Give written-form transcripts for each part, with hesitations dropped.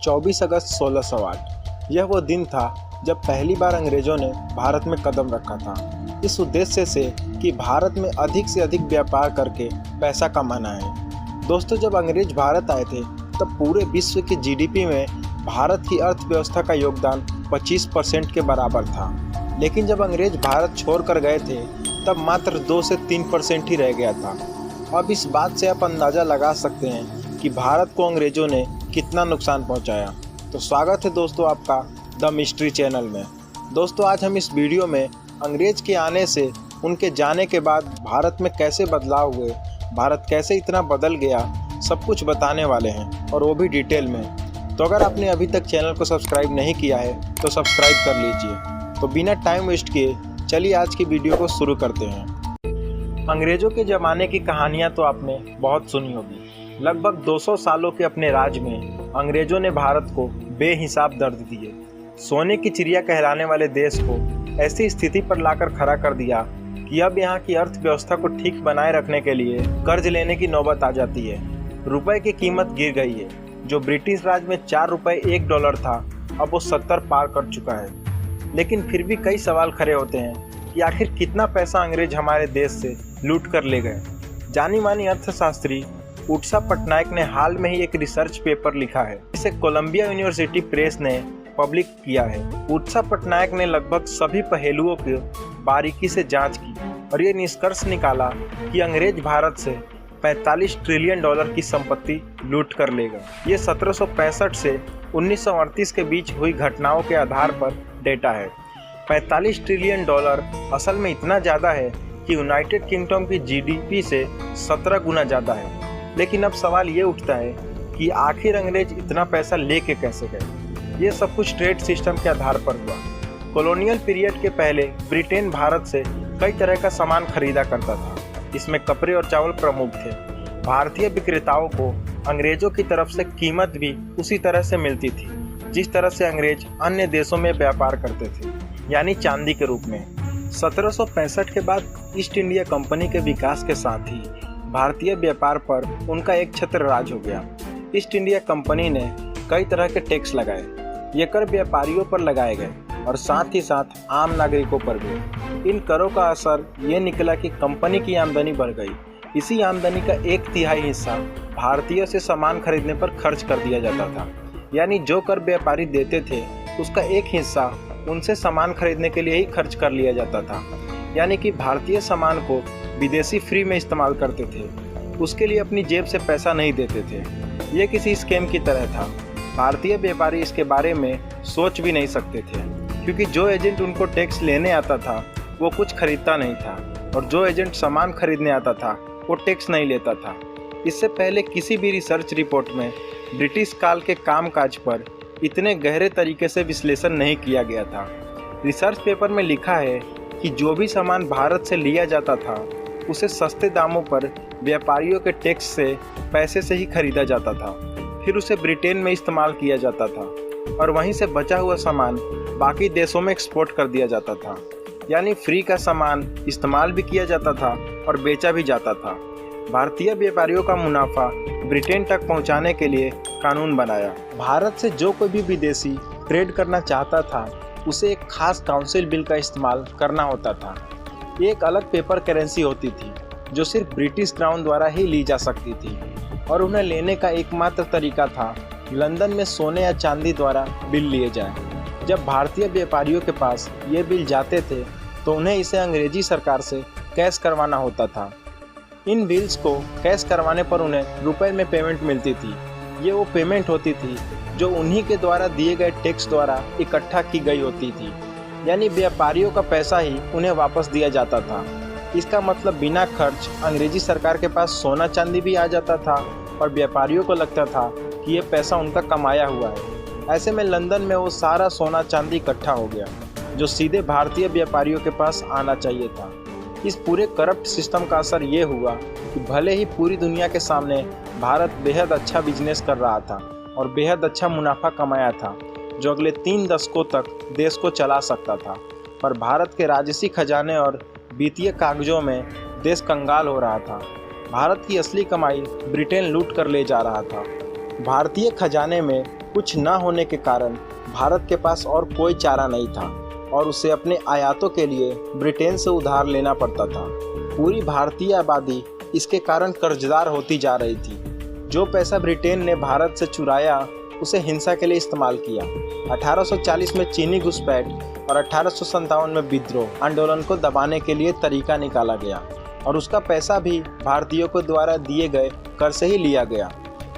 24 अगस्त 1608 यह वो दिन था जब पहली बार अंग्रेजों ने भारत में कदम रखा था, इस उद्देश्य से कि भारत में अधिक से अधिक व्यापार करके पैसा कमाना है। दोस्तों, जब अंग्रेज भारत आए थे तब पूरे विश्व की जीडीपी में भारत की अर्थव्यवस्था का योगदान 25% के बराबर था। लेकिन जब अंग्रेज भारत छोड़कर गए थे तब मात्र 2 से 3% ही रह गया था। अब इस बात से आप अंदाज़ा लगा सकते हैं कि भारत को अंग्रेज़ों ने कितना नुकसान पहुंचाया। तो स्वागत है दोस्तों आपका द मिस्ट्री चैनल में। दोस्तों, आज हम इस वीडियो में अंग्रेज़ के आने से उनके जाने के बाद भारत में कैसे बदलाव हुए, भारत कैसे इतना बदल गया, सब कुछ बताने वाले हैं, और वो भी डिटेल में। तो अगर आपने अभी तक चैनल को सब्सक्राइब नहीं किया है तो सब्सक्राइब कर लीजिए। तो बिना टाइम वेस्ट किए चलिए आज की वीडियो को शुरू करते हैं। अंग्रेज़ों के ज़माने की कहानियाँ तो आपने बहुत सुनी होगी। लगभग 200 सालों के अपने राज में अंग्रेज़ों ने भारत को बेहिसाब दर्द दिए। सोने की चिड़िया कहलाने वाले देश को ऐसी स्थिति पर लाकर खड़ा कर दिया कि अब यहाँ की अर्थव्यवस्था को ठीक बनाए रखने के लिए कर्ज लेने की नौबत आ जाती है। रुपए की कीमत गिर गई है। जो ब्रिटिश राज में 4 रुपये $1 था, अब वो 70 पार कर चुका है। लेकिन फिर भी कई सवाल खड़े होते हैं कि आखिर कितना पैसा अंग्रेज हमारे देश से लूट कर ले गए। जानी मानी अर्थशास्त्री उत्सा पटनायक ने हाल में ही एक रिसर्च पेपर लिखा है, जिसे कोलंबिया यूनिवर्सिटी प्रेस ने पब्लिक किया है। उत्सा पटनायक ने लगभग सभी पहलुओं की बारीकी से जांच की और ये निष्कर्ष निकाला कि अंग्रेज भारत से $45 ट्रिलियन की संपत्ति लूट कर ले गए। ये 1765 से 1938 के बीच हुई घटनाओं के आधार पर डेटा है। $45 ट्रिलियन असल में इतना ज़्यादा है कि यूनाइटेड किंगडम की जीडीपी से 17 गुना ज़्यादा है। लेकिन अब सवाल ये उठता है कि आखिर अंग्रेज इतना पैसा लेके कैसे गए। ये सब कुछ ट्रेड सिस्टम के आधार पर हुआ। कॉलोनियल पीरियड के पहले ब्रिटेन भारत से कई तरह का सामान खरीदा करता था। इसमें कपड़े और चावल प्रमुख थे। भारतीय विक्रेताओं को अंग्रेजों की तरफ से कीमत भी उसी तरह से मिलती थी जिस तरह से अंग्रेज अन्य देशों में व्यापार करते थे, यानी चांदी के रूप में। 1765 के बाद ईस्ट इंडिया कंपनी के विकास के साथ ही भारतीय व्यापार पर उनका एक छत्र राज हो गया। ईस्ट इंडिया कंपनी ने कई तरह के टैक्स लगाए। ये कर व्यापारियों पर लगाए गए और साथ ही साथ आम नागरिकों पर भी। इन करों का असर ये निकला कि कंपनी की आमदनी बढ़ गई। इसी आमदनी का 1/3 हिस्सा भारतीयों से सामान खरीदने पर खर्च कर दिया जाता था, यानी जो कर व्यापारी देते थे उसका एक हिस्सा उनसे सामान खरीदने के लिए ही खर्च कर लिया जाता था। यानी कि भारतीय सामान को विदेशी फ्री में इस्तेमाल करते थे, उसके लिए अपनी जेब से पैसा नहीं देते थे। ये किसी स्कैम की तरह था। भारतीय व्यापारी इसके बारे में सोच भी नहीं सकते थे, क्योंकि जो एजेंट उनको टैक्स लेने आता था वो कुछ खरीदता नहीं था, और जो एजेंट सामान खरीदने आता था वो टैक्स नहीं लेता था। इससे पहले किसी भी रिसर्च रिपोर्ट में ब्रिटिश काल के कामकाज पर इतने गहरे तरीके से विश्लेषण नहीं किया गया था। रिसर्च पेपर में लिखा है कि जो भी सामान भारत से लिया जाता था उसे सस्ते दामों पर व्यापारियों के टैक्स से पैसे से ही खरीदा जाता था। फिर उसे ब्रिटेन में इस्तेमाल किया जाता था और वहीं से बचा हुआ सामान बाकी देशों में एक्सपोर्ट कर दिया जाता था। यानी फ्री का सामान इस्तेमाल भी किया जाता था और बेचा भी जाता था। भारतीय व्यापारियों का मुनाफा ब्रिटेन तक पहुंचाने के लिए कानून बनाया। भारत से जो कोई भी विदेशी ट्रेड करना चाहता था उसे एक खास काउंसिल बिल का इस्तेमाल करना होता था। ये एक अलग पेपर करेंसी होती थी जो सिर्फ ब्रिटिश क्राउन द्वारा ही ली जा सकती थी, और उन्हें लेने का एकमात्र तरीका था लंदन में सोने या चांदी द्वारा बिल लिए जाएं। जब भारतीय व्यापारियों के पास ये बिल जाते थे तो उन्हें इसे अंग्रेजी सरकार से कैश करवाना होता था। इन बिल्स को कैश करवाने पर उन्हें रुपए में पेमेंट मिलती थी। ये वो पेमेंट होती थी जो उन्हीं के द्वारा दिए गए टैक्स द्वारा इकट्ठा की गई होती थी, यानी व्यापारियों का पैसा ही उन्हें वापस दिया जाता था। इसका मतलब बिना खर्च अंग्रेजी सरकार के पास सोना चांदी भी आ जाता था और व्यापारियों को लगता था कि ये पैसा उनका कमाया हुआ है। ऐसे में लंदन में वो सारा सोना चांदी इकट्ठा हो गया जो सीधे भारतीय व्यापारियों के पास आना चाहिए था। इस पूरे करप्ट सिस्टम का असर ये हुआ कि भले ही पूरी दुनिया के सामने भारत बेहद अच्छा बिजनेस कर रहा था और बेहद अच्छा मुनाफा कमाया था, जो अगले 3 दशकों तक देश को चला सकता था, पर भारत के राजसी खजाने और वित्तीय कागजों में देश कंगाल हो रहा था। भारत की असली कमाई ब्रिटेन लूट कर ले जा रहा था। भारतीय खजाने में कुछ न होने के कारण भारत के पास और कोई चारा नहीं था और उसे अपने आयातों के लिए ब्रिटेन से उधार लेना पड़ता था। पूरी भारतीय आबादी इसके कारण कर्जदार होती जा रही थी। जो पैसा ब्रिटेन ने भारत से चुराया उसे हिंसा के लिए इस्तेमाल किया। 1840 में चीनी घुसपैठ और 1857 में विद्रोह आंदोलन को दबाने के लिए तरीका निकाला गया और उसका पैसा भी भारतीयों के द्वारा दिए गए कर से ही लिया गया।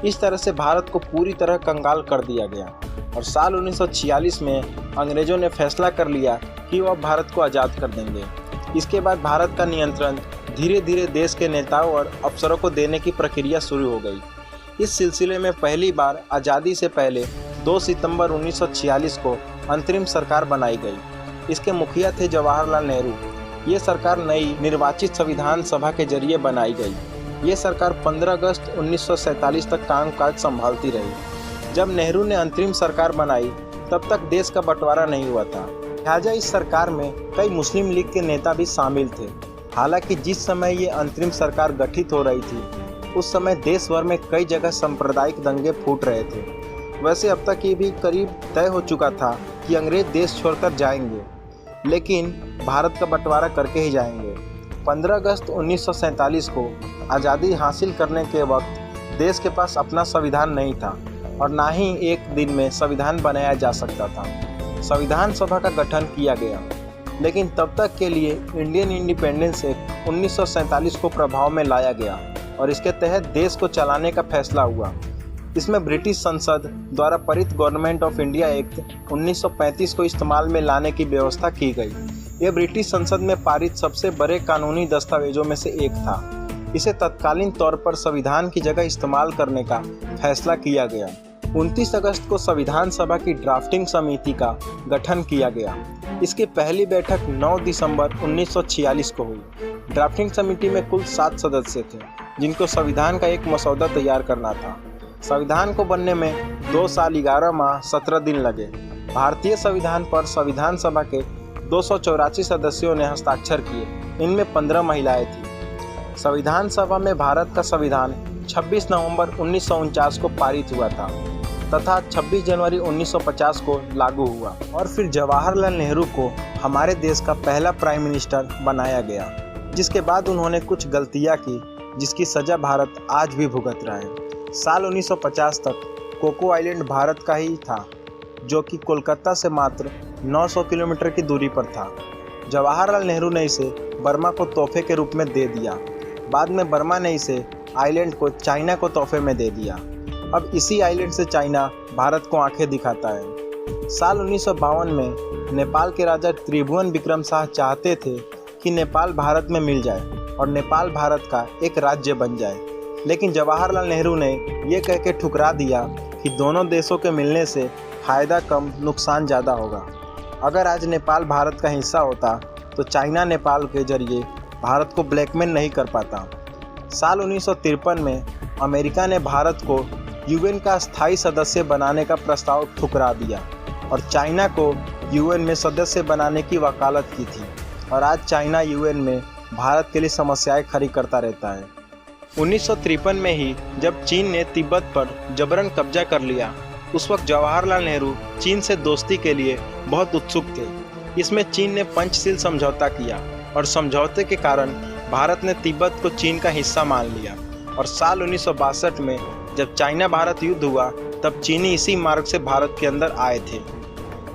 इस तरह से भारत को पूरी तरह कंगाल कर दिया गया और साल 1946 में अंग्रेजों ने फैसला कर लिया कि वह भारत को आज़ाद कर देंगे। इसके बाद भारत का नियंत्रण धीरे धीरे देश के नेताओं और अफसरों को देने की प्रक्रिया शुरू हो गई। इस सिलसिले में पहली बार आज़ादी से पहले 2 सितंबर 1946 को अंतरिम सरकार बनाई गई। इसके मुखिया थे जवाहरलाल नेहरू। ये सरकार नई निर्वाचित संविधान सभा के जरिए बनाई गई। ये सरकार 15 अगस्त 1947 तक कामकाज संभालती रही। जब नेहरू ने अंतरिम सरकार बनाई तब तक देश का बंटवारा नहीं हुआ था, लिहाजा इस सरकार में कई मुस्लिम लीग के नेता भी शामिल थे। हालांकि जिस समय ये अंतरिम सरकार गठित हो रही थी उस समय देश भर में कई जगह सांप्रदायिक दंगे फूट रहे थे। वैसे अब तक ये भी करीब तय हो चुका था कि अंग्रेज देश छोड़कर जाएंगे, लेकिन भारत का बंटवारा करके ही जाएंगे। 15 अगस्त 1947 को आज़ादी हासिल करने के वक्त देश के पास अपना संविधान नहीं था और ना ही एक दिन में संविधान बनाया जा सकता था। संविधान सभा का गठन किया गया, लेकिन तब तक के लिए इंडियन इंडिपेंडेंस एक्ट 1947 को प्रभाव में लाया गया और इसके तहत देश को चलाने का फैसला हुआ। इसमें ब्रिटिश संसद द्वारा पारित गवर्नमेंट ऑफ इंडिया एक्ट 1935 को इस्तेमाल में लाने की व्यवस्था की गई। यह ब्रिटिश संसद में पारित सबसे बड़े कानूनी दस्तावेजों में से एक था। इसे तत्कालीन तौर पर संविधान की जगह इस्तेमाल करने का फैसला किया गया। 29 अगस्त को संविधान सभा की ड्राफ्टिंग समिति का गठन किया गया। इसकी पहली बैठक 9 दिसंबर 1946 को हुई। ड्राफ्टिंग समिति में कुल 7 सदस्य थे, जिनको संविधान का एक मसौदा तैयार करना था। संविधान को बनने में 2 साल 11 माह 17 दिन लगे। भारतीय संविधान पर संविधान सभा के 284 सदस्यों ने हस्ताक्षर किए। इनमें 15 महिलाएं थीं। संविधान सभा में भारत का संविधान 26 नवंबर 1949 को पारित हुआ था तथा 26 जनवरी 1950 को लागू हुआ और फिर जवाहरलाल नेहरू को हमारे देश का पहला प्राइम मिनिस्टर बनाया गया, जिसके बाद उन्होंने कुछ गलतियां की जिसकी सज़ा भारत आज भी भुगत रहा है। साल 1950 तक कोको आइलैंड भारत का ही था, जो कि कोलकाता से मात्र 900 किलोमीटर की दूरी पर था। जवाहरलाल नेहरू ने इसे बर्मा को तोहफे के रूप में दे दिया। बाद में बर्मा ने इसे आइलैंड को चाइना को तोहफे में दे दिया। अब इसी आइलैंड से चाइना भारत को आंखें दिखाता है। साल 1952 में नेपाल के राजा त्रिभुवन विक्रम शाह चाहते थे कि नेपाल भारत में मिल जाए और नेपाल भारत का एक राज्य बन जाए, लेकिन जवाहरलाल नेहरू ने यह कह के ठुकरा दिया कि दोनों देशों के मिलने से फ़ायदा कम नुकसान ज़्यादा होगा। अगर आज नेपाल भारत का हिस्सा होता तो चाइना नेपाल के जरिए भारत को ब्लैकमेल नहीं कर पाता। साल 1953 में अमेरिका ने भारत को यूएन का स्थायी सदस्य बनाने का प्रस्ताव ठुकरा दिया और चाइना को यूएन में सदस्य बनाने की वकालत की थी और आज चाइना यूएन में भारत के लिए समस्याएं खड़ी करता रहता है। 1953 में ही जब चीन ने तिब्बत पर जबरन कब्जा कर लिया, उस वक्त जवाहरलाल नेहरू चीन से दोस्ती के लिए बहुत उत्सुक थे। इसमें चीन ने पंचशील समझौता किया और समझौते के कारण भारत ने तिब्बत को चीन का हिस्सा मान लिया और साल 1962 में जब चाइना भारत युद्ध हुआ तब चीनी इसी मार्ग से भारत के अंदर आए थे।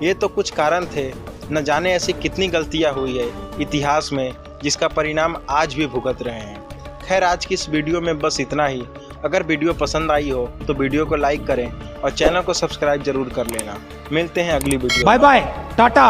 ये तो कुछ कारण थे, न जाने ऐसी कितनी गलतियां हुई है इतिहास में जिसका परिणाम आज भी भुगत रहे हैं। खैर, आज की इस वीडियो में बस इतना ही। अगर वीडियो पसंद आई हो तो वीडियो को लाइक करें और चैनल को सब्सक्राइब जरूर कर लेना। मिलते हैं अगली वीडियो। Bye bye, Tata.